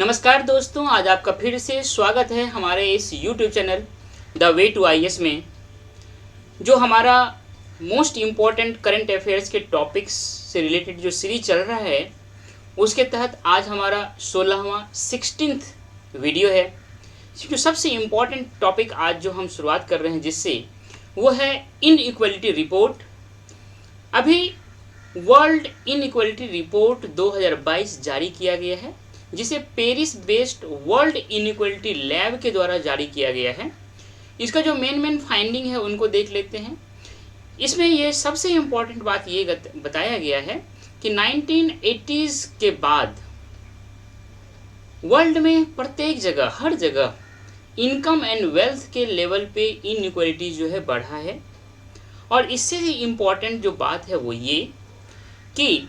नमस्कार दोस्तों, आज आपका फिर से स्वागत है हमारे इस YouTube channel the way to IAS में। जो हमारा मोस्ट इम्पॉर्टेंट करंट अफेयर्स के टॉपिक्स से रिलेटेड जो सीरीज चल रहा है, उसके तहत आज हमारा 16वां वीडियो है। जो सबसे इम्पॉर्टेंट टॉपिक आज जो हम शुरुआत कर रहे हैं जिससे, वो है इनइक्वालिटी रिपोर्ट। अभी वर्ल्ड इनइक्वालिटी रिपोर्ट 2022 जारी किया गया है, जिसे Paris based world inequality lab के द्वारा जारी किया गया है। इसका जो मेन फाइंडिंग है उनको देख लेते हैं। इसमें ये सबसे इम्पॉर्टेंट बात ये बताया गया है कि 1980s के बाद वर्ल्ड में प्रत्येक जगह, हर जगह इनकम एंड वेल्थ के लेवल पे इनइक्वालिटी जो है बढ़ा है। और इससे भी इम्पॉर्टेंट जो बात है वो ये कि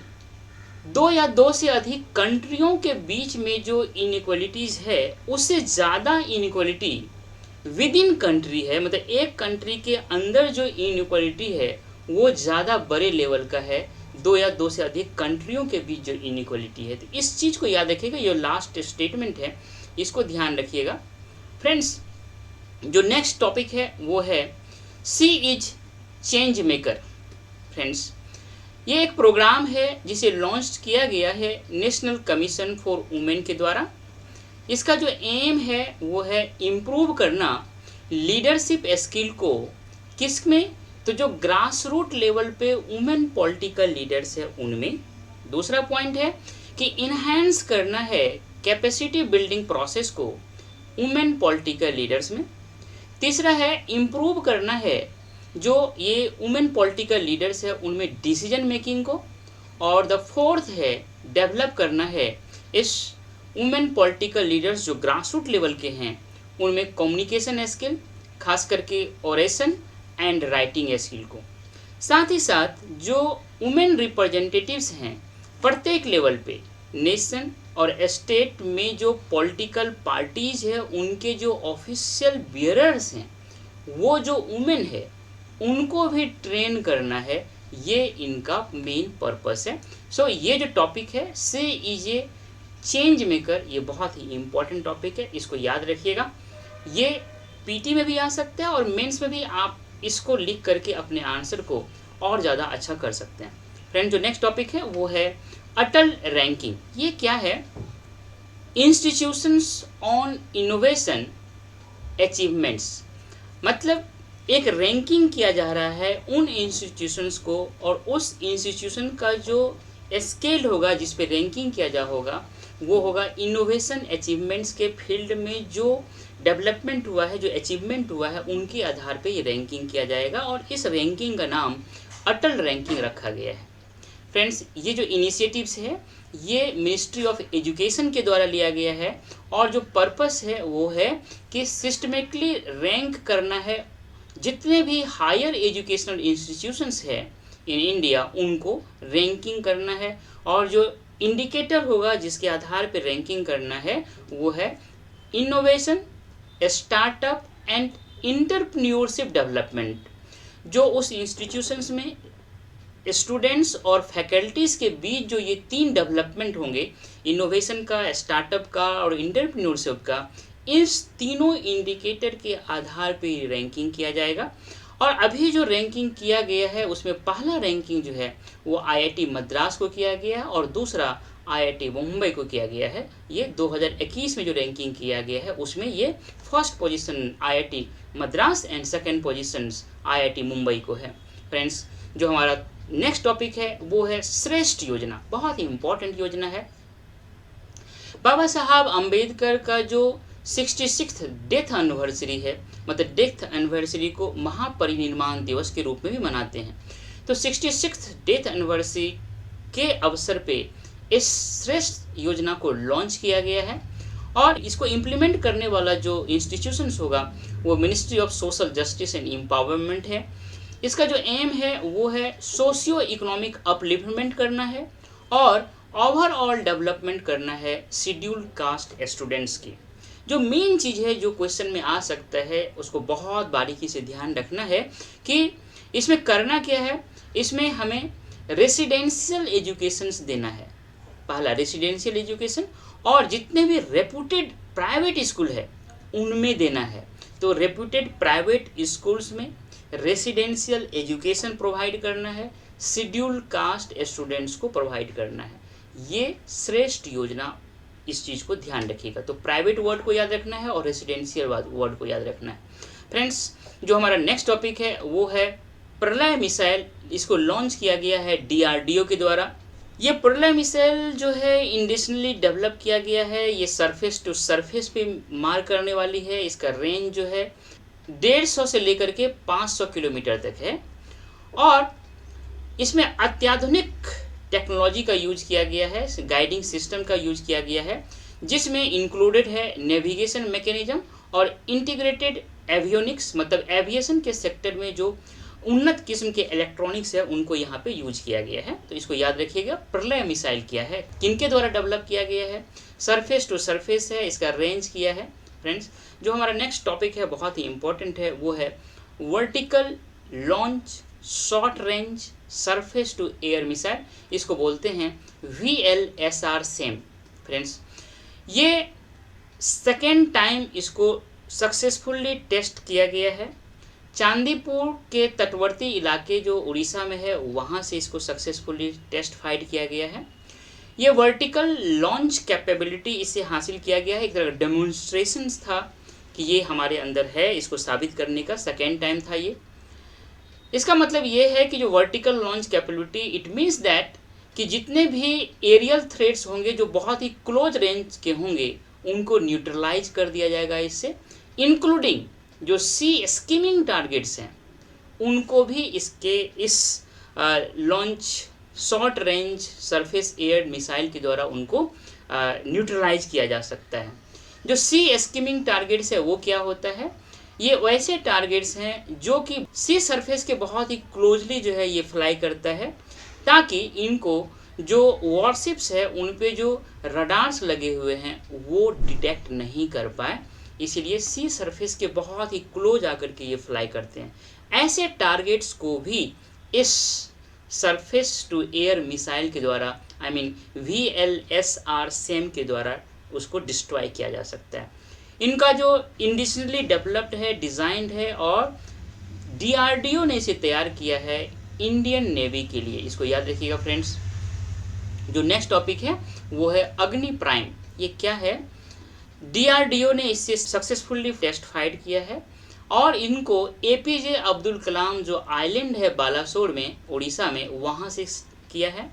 दो या दो से अधिक कंट्रियों के बीच में जो इनइक्वालिटीज़ है, उससे ज़्यादा इनइक्वालिटी विद इन कंट्री है। मतलब एक कंट्री के अंदर जो इनइक्वालिटी है वो ज़्यादा बड़े लेवल का है, दो या दो से अधिक कंट्रियों के बीच जो इनइक्वालिटी है। तो इस चीज़ को याद रखिएगा, ये लास्ट स्टेटमेंट है, इसको ध्यान रखिएगा फ्रेंड्स। जो नेक्स्ट टॉपिक है वो है सी इज चेंज मेकर। फ्रेंड्स, ये एक प्रोग्राम है जिसे लॉन्च किया गया है नेशनल कमीशन फॉर वुमेन के द्वारा। इसका जो एम है वो है इम्प्रूव करना लीडरशिप स्किल को। किस में? तो जो ग्रास रूट लेवल पे वुमेन पॉलिटिकल लीडर्स है उनमें। दूसरा पॉइंट है कि इन्हांस करना है कैपेसिटी बिल्डिंग प्रोसेस को वुमेन पॉलिटिकल लीडर्स में। तीसरा है इम्प्रूव करना है जो ये वुमेन पॉलिटिकल लीडर्स है उनमें डिसीजन मेकिंग को। और द फोर्थ है डेवलप करना है इस वुमेन पॉलिटिकल लीडर्स जो ग्रास रूट लेवल के हैं उनमें कम्युनिकेशन स्किल, खास करके ओरेशन एंड राइटिंग स्किल को। साथ ही साथ जो वुमेन रिप्रेजेंटेटिव्स हैं प्रत्येक लेवल पे, नेशन और स्टेट में जो पॉलिटिकल पार्टीज है उनके जो ऑफिशियल बियरर्स हैं, वो जो वुमेन है उनको भी ट्रेन करना है। ये इनका मेन पर्पस है। सो ये जो टॉपिक है सी इज ए चेंज मेकर, ये बहुत ही इम्पोर्टेंट टॉपिक है, इसको याद रखिएगा। ये पीटी में भी आ सकता है और मेंस में भी आप इसको लिख करके अपने आंसर को और ज़्यादा अच्छा कर सकते हैं। फ्रेंड, जो नेक्स्ट टॉपिक है वो है अटल रैंकिंग। ये क्या है? Institutions on innovation achievements. मतलब एक रैंकिंग किया जा रहा है उन इंस्टीट्यूशंस को, और उस इंस्टीट्यूशन का जो स्केल होगा जिस पे रैंकिंग किया जा होगा वो होगा इनोवेशन अचीवमेंट्स के फील्ड में जो डेवलपमेंट हुआ है, जो अचीवमेंट हुआ है, उनके आधार पे ये रैंकिंग किया जाएगा। और इस रैंकिंग का नाम अटल रैंकिंग रखा गया है। फ्रेंड्स, ये जो इनिशिएटिव्स है ये मिनिस्ट्री ऑफ एजुकेशन के द्वारा लिया गया है, और जो पर्पस है वो है कि सिस्टमेटिकली रैंक करना है जितने भी हायर एजुकेशनल इंस्टीट्यूशंस है इन इंडिया, उनको रैंकिंग करना है। और जो इंडिकेटर होगा जिसके आधार पर रैंकिंग करना है वो है innovation, startup and entrepreneurship development. जो उस इंस्टीट्यूशंस में स्टूडेंट्स और फैकल्टीज़ के बीच जो ये तीन डेवलपमेंट होंगे, इनोवेशन का, स्टार्टअप का और एंटरप्रेन्योरशिप का, इस तीनों इंडिकेटर के आधार पे रैंकिंग किया जाएगा। और अभी जो रैंकिंग किया गया है उसमें पहला रैंकिंग जो है वो IIT मद्रास को किया गया है और दूसरा IIT मुंबई को किया गया है। ये 2021 में जो रैंकिंग किया गया है उसमें ये first position IIT Madras and second position IIT Mumbai को है। फ्रेंड्स, जो हमारा नेक्स्ट टॉपिक है वो है श्रेष्ठ योजना। बहुत ही इम्पोर्टेंट योजना है। बाबा साहब अम्बेडकर का जो 66th डेथ एनिवर्सरी है, मतलब डेथ एनिवर्सरी को महापरिनिर्वाण दिवस के रूप में भी मनाते हैं। तो 66th डेथ एनिवर्सरी के अवसर पे इस श्रेष्ठ योजना को लॉन्च किया गया है। और इसको इम्प्लीमेंट करने वाला जो इंस्टीट्यूशंस होगा वो ministry of social justice and empowerment है। इसका जो एम है वो है सोशियो इकोनॉमिक अपलिफ्टमेंट करना है और ओवरऑल डेवलपमेंट करना है शेड्यूल्ड कास्ट स्टूडेंट्स की। जो मेन चीज़ है जो क्वेश्चन में आ सकता है उसको बहुत बारीकी से ध्यान रखना है कि इसमें करना क्या है। इसमें हमें रेसिडेंशियल एजुकेशन देना है, पहला रेसिडेंशियल एजुकेशन, और जितने भी रेपुटेड प्राइवेट स्कूल है उनमें देना है। तो रेपुटेड प्राइवेट स्कूल्स में रेसिडेंशियल एजुकेशन प्रोवाइड करना है, शेड्यूल कास्ट स्टूडेंट्स को प्रोवाइड करना है। ये श्रेष्ठ योजना, इस चीज़ को ध्यान रखिएगा। तो प्राइवेट वर्ड को याद रखना है और रेसिडेंशियल वर्ड को याद रखना है। फ्रेंड्स, जो हमारा नेक्स्ट टॉपिक है वो है प्रलय मिसाइल। इसको लॉन्च किया गया है DRDO के द्वारा। ये प्रलय मिसाइल जो है इंडिशनली डेवलप किया गया है। ये सरफेस टू सरफेस पे मार करने वाली है। इसका रेंज जो है 150 से लेकर के 500 किलोमीटर तक है और इसमें अत्याधुनिक टेक्नोलॉजी का यूज किया गया है, गाइडिंग सिस्टम का यूज किया गया है, जिसमें इंक्लूडेड है नेविगेशन मैकेनिज्म और इंटीग्रेटेड एवियोनिक्स, मतलब एविएशन के सेक्टर में जो उन्नत किस्म के इलेक्ट्रॉनिक्स है उनको यहाँ पे यूज किया गया है। तो इसको याद रखिएगा। प्रलय मिसाइल क्या है, किनके द्वारा डेवलप किया गया है, सरफेस टू सरफेस है, इसका रेंज किया है। फ्रेंड्स, जो हमारा नेक्स्ट टॉपिक है बहुत ही इंपॉर्टेंट है, वो है vertical launch short range surface to air missile. इसको बोलते हैं VLSR सेम। फ्रेंड्स, ये सेकेंड टाइम इसको सक्सेसफुली टेस्ट किया गया है। चांदीपुर के तटवर्ती इलाके जो उड़ीसा में है वहाँ से इसको सक्सेसफुली टेस्ट फाइट किया गया है। ये वर्टिकल लॉन्च कैपेबिलिटी इसे हासिल किया गया है। एक तरह का डेमोन्स्ट्रेशन था कि ये हमारे अंदर है, इसको साबित करने का सेकेंड टाइम था ये। इसका मतलब ये है कि जो vertical launch capability, it means that कि जितने भी एरियल थ्रेट्स होंगे जो बहुत ही क्लोज रेंज के होंगे उनको न्यूट्रलाइज कर दिया जाएगा इससे, इंक्लूडिंग जो सी स्किमिंग टारगेट्स हैं उनको भी इसके इस launch short range surface air missile के द्वारा उनको न्यूट्रलाइज किया जा सकता है। जो सी स्किमिंग टारगेट्स है वो क्या होता है, ये वैसे टारगेट्स हैं जो कि सी सरफेस के बहुत ही क्लोजली जो है ये फ्लाई करता है, ताकि इनको जो वॉरशिप्स है उन पे जो रडार्स लगे हुए हैं वो डिटेक्ट नहीं कर पाए, इसीलिए सी सरफेस के बहुत ही क्लोज आकर के ये फ्लाई करते हैं। ऐसे टारगेट्स को भी इस सरफेस टू एयर मिसाइल के द्वारा, आई मीन VLSR सेम के द्वारा उसको डिस्ट्रॉय किया जा सकता है। इनका जो इंडिशनली डेवलप्ड है, डिज़ाइंड है और DRDO ने इसे तैयार किया है इंडियन नेवी के लिए। इसको याद रखिएगा फ्रेंड्स। जो नेक्स्ट टॉपिक है वो है अग्नि प्राइम। ये क्या है, DRDO ने इससे सक्सेसफुली टेस्ट फाइट किया है और इनको APJ अब्दुल कलाम जो आइलैंड है बालासोर में उड़ीसा में वहाँ से किया है।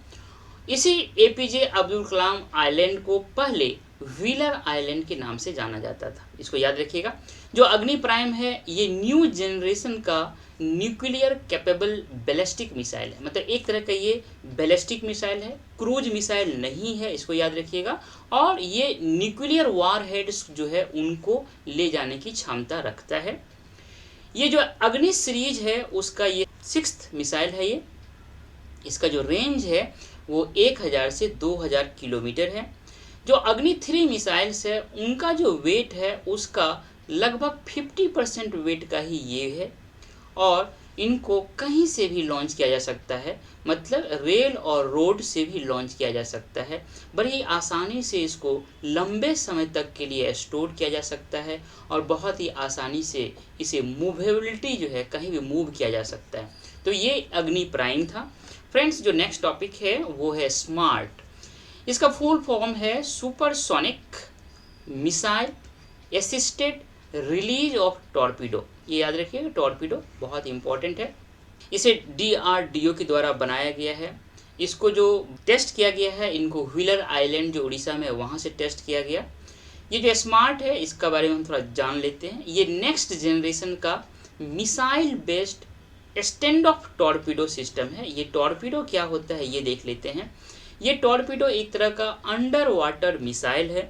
इसी APJ अब्दुल कलाम आइलैंड को पहले व्हीलर आइलैंड के नाम से जाना जाता था। इसको याद रखिएगा। जो अग्नि प्राइम है ये न्यू जनरेशन का न्यूक्लियर कैपेबल बैलिस्टिक मिसाइल है, मतलब एक तरह का ये बैलिस्टिक मिसाइल है, क्रूज मिसाइल नहीं है, इसको याद रखिएगा। और ये न्यूक्लियर वार हेड्स जो है उनको ले जाने की क्षमता रखता है। ये जो अग्नि सीरीज है उसका ये 6th मिसाइल है। ये इसका जो रेंज है वो 1000 से 2000 किलोमीटर है। जो अग्नि 3 मिसाइल्स है उनका जो वेट है उसका लगभग 50% वेट का ही ये है और इनको कहीं से भी लॉन्च किया जा सकता है, मतलब रेल और रोड से भी लॉन्च किया जा सकता है। बड़ी आसानी से इसको लंबे समय तक के लिए स्टोर किया जा सकता है और बहुत ही आसानी से इसे मूवेबिलिटी जो है कहीं भी मूव किया जा सकता है। तो ये अग्नि प्राइम था। फ्रेंड्स, जो नेक्स्ट टॉपिक है वो है स्मार्ट। इसका फुल फॉर्म है supersonic missile assisted release of torpedo. ये याद रखिएगा, टॉर्पीडो बहुत इंपॉर्टेंट है। इसे DRDO के द्वारा बनाया गया है। इसको जो टेस्ट किया गया है इनको व्हीलर आइलैंड जो उड़ीसा में है वहाँ से टेस्ट किया गया। ये जो स्मार्ट है इसका बारे में हम थोड़ा जान लेते हैं। ये नेक्स्ट जनरेशन का missile based stand of torpedo system है। ये टॉर्पीडो क्या होता है ये देख लेते हैं। ये टॉर्पीडो एक तरह का अंडर वाटर मिसाइल है।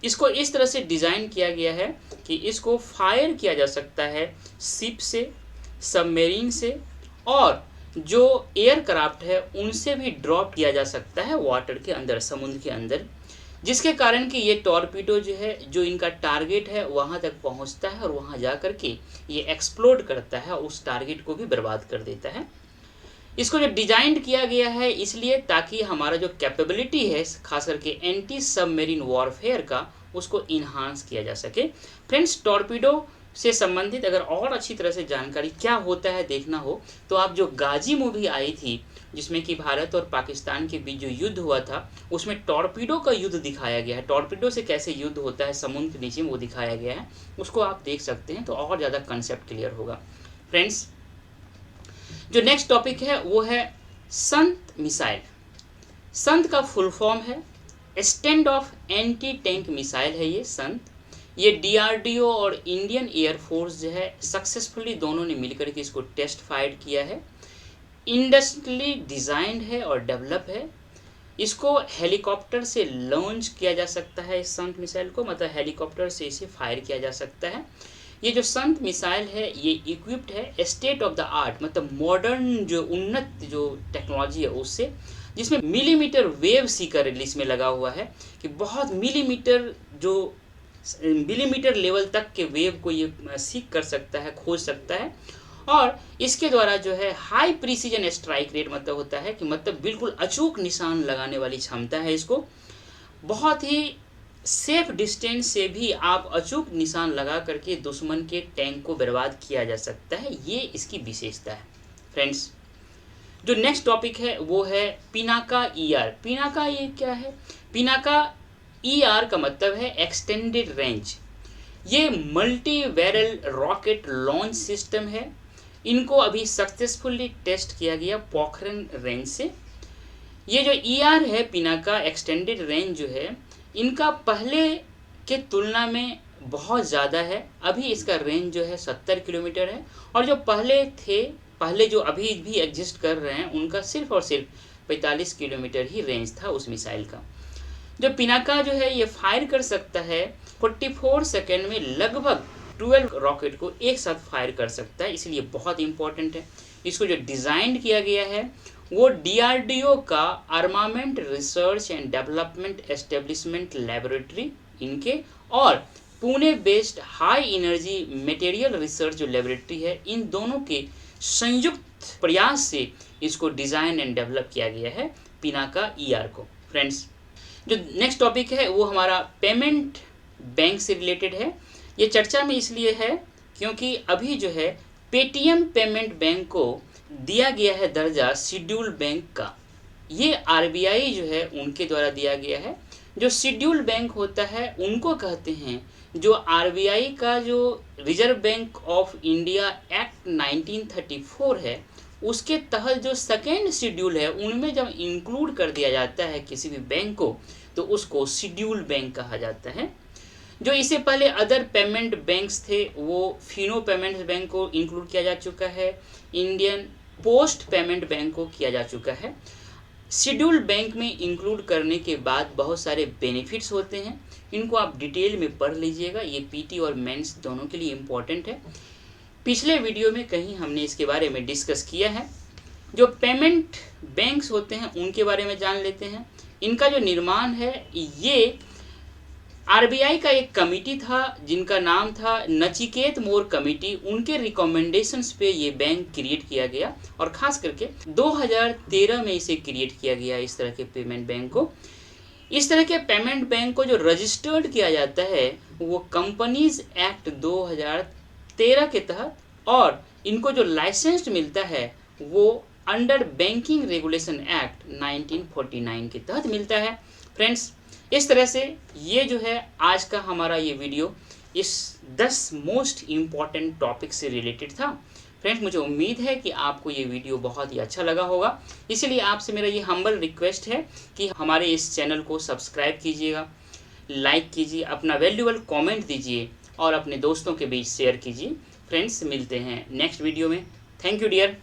इसको इस तरह से डिज़ाइन किया गया है कि इसको फायर किया जा सकता है शिप से, सबमरीन से और जो एयरक्राफ्ट है उनसे भी ड्रॉप किया जा सकता है वाटर के अंदर, समुद्र के अंदर, जिसके कारण कि ये टॉर्पीडो जो है जो इनका टारगेट है वहाँ तक पहुँचता है और वहाँ जा कर के ये एक्सप्लोड करता है, उस टारगेट को भी बर्बाद कर देता है। इसको जो डिजाइन किया गया है इसलिए ताकि हमारा जो कैपेबिलिटी है खास करके एंटी सबमरीन वॉरफेयर का उसको इन्हांस किया जा सके। फ्रेंड्स, टॉर्पीडो से संबंधित अगर और अच्छी तरह से जानकारी क्या होता है देखना हो तो आप जो गाजी मूवी आई थी जिसमें कि भारत और पाकिस्तान के बीच जो युद्ध हुआ था उसमें टॉर्पीडो का युद्ध दिखाया गया है, टॉर्पीडो से कैसे युद्ध होता है समुद्र के नीचे में वो दिखाया गया है, उसको आप देख सकते हैं तो और ज़्यादा कंसेप्ट क्लियर होगा। फ्रेंड्स, जो नेक्स्ट टॉपिक है वो है संत मिसाइल। संत का फुल फॉर्म है stand of anti tank missile है ये संत। ये डीआरडीओ और इंडियन एयरफोर्स जो है सक्सेसफुली दोनों ने मिलकर के इसको टेस्ट फायर किया है। इंडस्ट्रियली डिज़ाइंड है और डेवलप है। इसको हेलीकॉप्टर से लॉन्च किया जा सकता है इस संत मिसाइल को, मतलब हेलीकॉप्टर से इसे फायर किया जा सकता है। ये जो संत मिसाइल है ये इक्विप्ड है स्टेट ऑफ द आर्ट, मतलब मॉडर्न जो उन्नत जो टेक्नोलॉजी है उससे, जिसमें मिलीमीटर वेव सीकर इसमें लगा हुआ है कि बहुत मिलीमीटर लेवल तक के वेव को ये सीख कर सकता है, खोज सकता है। और इसके द्वारा जो है हाई प्रिसीजन स्ट्राइक रेट मतलब होता है कि मतलब बिल्कुल अचूक निशान लगाने वाली क्षमता है इसको। बहुत ही सेफ डिस्टेंस से भी आप अचूक निशान लगा करके दुश्मन के टैंक को बर्बाद किया जा सकता है, ये इसकी विशेषता है। फ्रेंड्स, जो नेक्स्ट टॉपिक है वो है पिनाका ईआर। पिनाका ये क्या है? पिनाका ईआर का मतलब है एक्सटेंडेड रेंज। ये multi barrel rocket launch system है। इनको अभी सक्सेसफुली टेस्ट किया गया पोखरन रेंज से। ये जो ईआर है पिनाका एक्सटेंडेड रेंज जो है इनका पहले के तुलना में बहुत ज़्यादा है। अभी इसका रेंज जो है 70 किलोमीटर है और जो पहले जो अभी भी एग्जिस्ट कर रहे हैं उनका सिर्फ और सिर्फ 45 किलोमीटर ही रेंज था उस मिसाइल का। जो पिनाका जो है ये फायर कर सकता है 44 सेकेंड में लगभग 12 रॉकेट को एक साथ फायर कर सकता है, इसलिए बहुत इंपॉर्टेंट है। इसको जो डिज़ाइन किया गया है वो डीआरडीओ का armament research and development establishment laboratory इनके और Pune based high energy material research जो लैबोरेटरी है इन दोनों के संयुक्त प्रयास से इसको डिज़ाइन एंड डेवलप किया गया है पिनाका ईआर को। फ्रेंड्स, जो नेक्स्ट टॉपिक है वो हमारा पेमेंट बैंक से रिलेटेड है। ये चर्चा में इसलिए है क्योंकि अभी जो है पेटीएम पेमेंट बैंक को दिया गया है दर्जा शेड्यूल बैंक का। ये आरबीआई जो है उनके द्वारा दिया गया है। जो शेड्यूल बैंक होता है उनको कहते हैं जो आरबीआई का जो reserve bank of India act 1934 है उसके तहत जो सेकेंड शेड्यूल है उनमें जब इंक्लूड कर दिया जाता है किसी भी बैंक को तो उसको शेड्यूल बैंक कहा जाता है। जो इससे पहले अदर पेमेंट बैंक्स थे वो फिनो पेमेंट्स बैंक को इंक्लूड किया जा चुका है, इंडियन पोस्ट पेमेंट बैंक को किया जा चुका है। शेड्यूल बैंक में इंक्लूड करने के बाद बहुत सारे बेनिफिट्स होते हैं, इनको आप डिटेल में पढ़ लीजिएगा। ये पीटी और मेंस दोनों के लिए इम्पोर्टेंट है। पिछले वीडियो में कहीं हमने इसके बारे में डिस्कस किया है। जो पेमेंट बैंक्स होते हैं उनके बारे में जान लेते हैं। इनका जो निर्माण है ये आरबीआई का एक कमिटी था जिनका नाम था नचिकेत मोर कमिटी, उनके रिकमेंडेशंस पे ये बैंक क्रिएट किया गया और ख़ास करके 2013 में इसे क्रिएट किया गया इस तरह के पेमेंट बैंक को। इस तरह के पेमेंट बैंक को जो रजिस्टर्ड किया जाता है वो कंपनीज एक्ट 2013 के तहत और इनको जो लाइसेंस मिलता है वो अंडर बैंकिंग रेगुलेशन एक्ट 1949 के तहत मिलता है। फ्रेंड्स, इस तरह से ये जो है आज का हमारा ये वीडियो इस 10 मोस्ट इम्पॉर्टेंट टॉपिक से रिलेटेड था। फ्रेंड्स, मुझे उम्मीद है कि आपको ये वीडियो बहुत ही अच्छा लगा होगा, इसलिए आपसे मेरा ये हम्बल रिक्वेस्ट है कि हमारे इस चैनल को सब्सक्राइब कीजिएगा, लाइक कीजिए, अपना वैल्यूएबल कमेंट दीजिए और अपने दोस्तों के बीच शेयर कीजिए। फ्रेंड्स, मिलते हैं नेक्स्ट वीडियो में। Thank you dear.